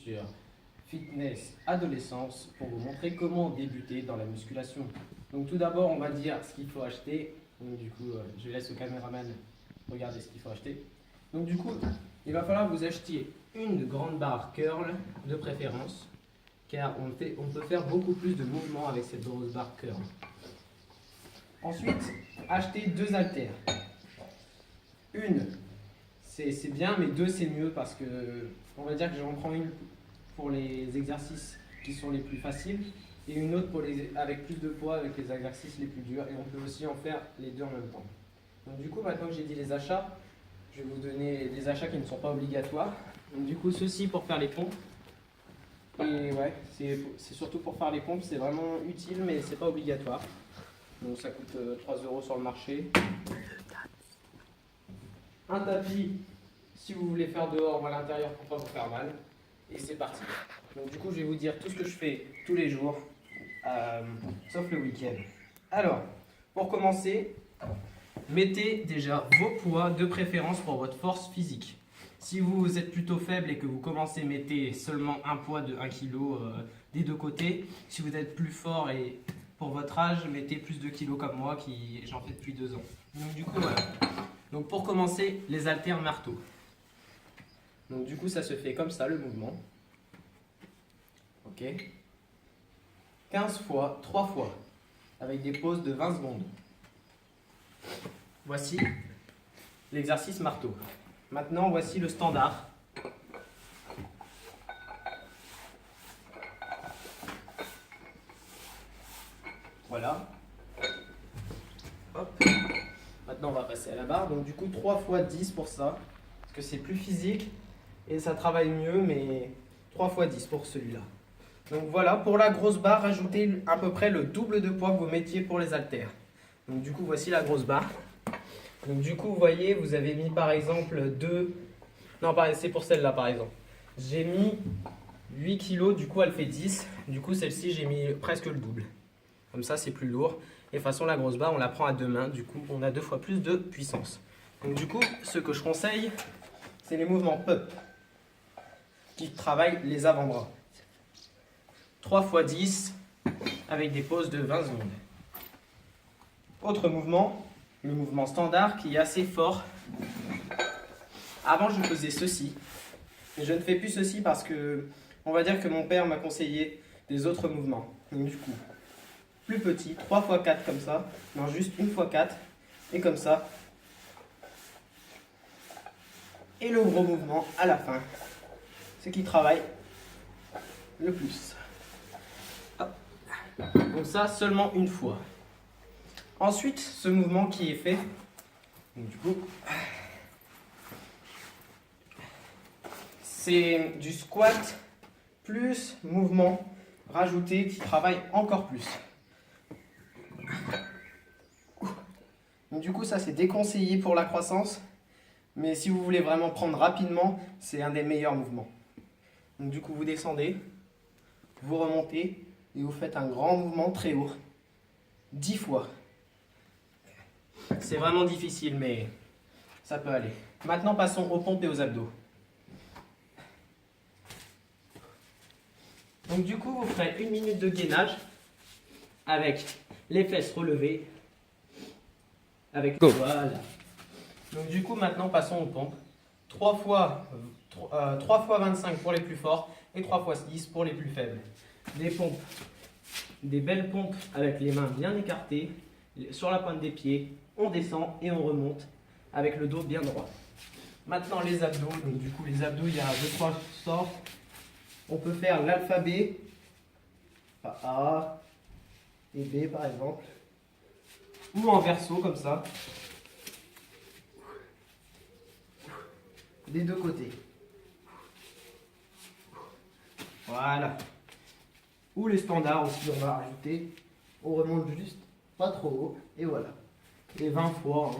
sur Fitness Adolescence pour vous montrer comment débuter dans la musculation. Donc tout d'abord, on va dire ce qu'il faut acheter. Donc du coup, je laisse au caméraman regarder ce qu'il faut acheter. Donc du coup, il va falloir que vous achetiez une grande barre curl de préférence, car on peut faire beaucoup plus de mouvements avec cette grosse barre curl. Ensuite, achetez deux haltères. Une, c'est bien, mais deux c'est mieux parce que on va dire que j'en prends une pour les exercices qui sont les plus faciles et une autre avec plus de poids avec les exercices les plus durs, et on peut aussi en faire les deux en même temps. Donc du coup, maintenant que j'ai dit les achats, je vais vous donner des achats qui ne sont pas obligatoires. Donc du coup, ceci pour faire les pompes. Et ouais, c'est surtout pour faire les pompes, c'est vraiment utile, mais c'est pas obligatoire. Donc ça coûte 3 € sur le marché. Un tapis, si vous voulez faire dehors ou à l'intérieur pour pas vous faire mal. Et c'est parti. Donc du coup, je vais vous dire tout ce que je fais tous les jours, sauf le week-end. Alors, pour commencer, mettez déjà vos poids de préférence pour votre force physique. Si vous êtes plutôt faible et que vous commencez, mettez seulement un poids de 1 kg des deux côtés. Si vous êtes plus fort et pour votre âge, mettez plus de kilos comme moi, j'en fais depuis 2 ans. Donc du coup, voilà. Donc pour commencer, les haltères marteau. Donc du coup, ça se fait comme ça, le mouvement. Ok. 15 fois, 3 fois, avec des pauses de 20 secondes. Voici l'exercice marteau. Maintenant, voici le standard. Voilà. Hop. Maintenant, on va passer à la barre. Donc, du coup, 3 fois 10 pour ça. Parce que c'est plus physique et ça travaille mieux, mais 3 fois 10 pour celui-là. Donc, voilà. Pour la grosse barre, ajoutez à peu près le double de poids que vous mettiez pour les haltères. Donc, du coup, voici la grosse barre. Donc, du coup, vous voyez, vous avez mis par exemple 2. Non, c'est pour celle-là par exemple. J'ai mis 8 kg, du coup, elle fait 10. Du coup, celle-ci, j'ai mis presque le double. Comme ça, c'est plus lourd. Et de toute façon, la grosse barre, on la prend à 2 mains. Du coup, on a 2 fois plus de puissance. Donc, du coup, ce que je conseille, c'est les mouvements PUP qui travaillent les avant-bras. 3 fois 10 avec des pauses de 20 secondes. Autre mouvement, le mouvement standard qui est assez fort. Avant, je faisais ceci. Mais je ne fais plus ceci parce que, on va dire que mon père m'a conseillé des autres mouvements. Donc, du coup, plus petit, 3 fois 4 comme ça. Non, juste 1 fois 4. Et comme ça. Et le gros mouvement à la fin. Ce qui travaille le plus. Hop. Donc ça, seulement une fois. Ensuite, ce mouvement qui est fait. Donc, du coup, c'est du squat plus mouvement rajouté qui travaille encore plus. Donc, du coup, ça c'est déconseillé pour la croissance, mais si vous voulez vraiment prendre rapidement, c'est un des meilleurs mouvements. Donc du coup, vous descendez, vous remontez et vous faites un grand mouvement très haut, 10 fois. C'est vraiment difficile, mais ça peut aller. Maintenant, passons aux pompes et aux abdos. Donc du coup, vous ferez 1 minute de gainage avec les fesses relevées. Voilà. Donc du coup, maintenant, passons aux pompes. 3 fois 25 pour les plus forts et 3 fois 10 pour les plus faibles. Des pompes, des belles pompes avec les mains bien écartées, sur la pointe des pieds. On descend et on remonte avec le dos bien droit. Maintenant, les abdos. Donc du coup, les abdos, il y a 2-3 sortes. On peut faire l'alphabet, A et B par exemple, ou en verso comme ça, des deux côtés. Voilà. Ou les standards aussi, on va rajouter, on remonte juste pas trop haut, et voilà. Et 20 fois. Hein.